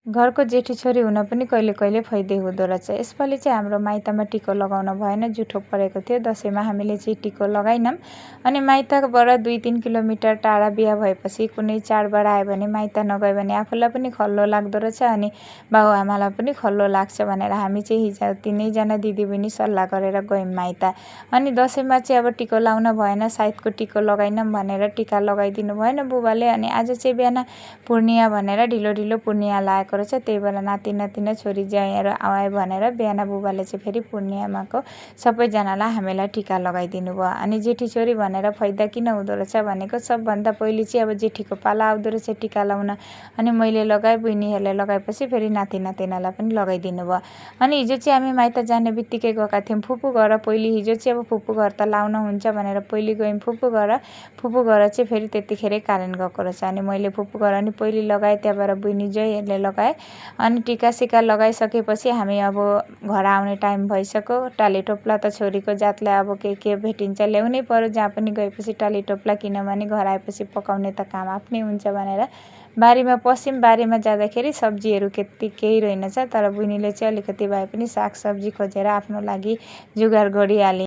घरको जेठी छोरी हुन पनि कहिले कहिले फैदे हुँदो रहेछ। यसपालि चाहिँ हाम्रो माइतमा टिको लगाउन भएन, जुठो परेको थियो। दसैँमा हामीले चाहिँ टिको लगाइनौँ। अनि माइतबाट 2-3 किलोमिटर टाढा बिहा भएपछि कुनै चाडबाड आयो भने माइत नगयो भने आफूलाई पनि खल्लो लाग्दो रहेछ, अनि बाबुआमालाई पनि खल्लो लाग्छ भनेर हामी चाहिँ हिजो 3जना दिदीबहिनी सल्लाह गरेर गयौँ माइत। अनि दसैँमा चाहिँ अब टिको लाउन भएन, साइतको टिको लगाइनौँ भनेर टिका लगाइदिनु भएन बुबाले। अनि आज चाहिँ बिहान पूर्णिया भनेर ढिलो ढिलो पूर्णिया लाएको रहेछ। त्यही भएर नाति नातिना छोरी ज्वाइँहरू आए भनेर बिहान बुबाले चाहिँ फेरि पूर्णियामाको सबैजनालाई हामीलाई टिका लगाइदिनु भयो। अनि जेठी छोरी भनेर फाइदा किन हुँदो रहेछ भनेको, सबभन्दा पहिले चाहिँ अब जेठीको पाला आउँदो रहेछ टिका लाउन। अनि मैले लगाएँ, बहिनीहरूले लगाएपछि फेरि नाति नातिनालाई पनि लगाइदिनु भयो। अनि हिजो चाहिँ हामी माइत जाने बित्तिकै गएका थियौँ फुपू घर। पहिले हिजो चाहिँ अब फुपू घर त लाउन हुन्छ भनेर पहिले गयौँ फुपू घर। फुपू घर चाहिँ फेरि त्यतिखेरै कारेन्ट गएको रहेछ। अनि मैले फुपू घर अनि पहिले लगाएँ, त्यहाँबाट बहिनी ज्वाइँहरूले लगाए। अनि टिकासिका लगाइसकेपछि हामी अब घर आउने टाइम भइसक्यो। टाली टोप्ला त छोरीको जातलाई अब के भेटिन्छ ल्याउनै पर्यो जहाँ पनि गएपछि टाली टोप्ला, किनभने घर आएपछि पकाउने त काम आफ्नै हुन्छ भनेर बारीमा पस्यौँ। बारीमा जाँदाखेरि सब्जीहरू केही रहेनछ, तर बहिनीले चाहिँ अलिकति भए पनि सागसब्जी खोजेर आफ्नो लागि जुगाड गरिहाले।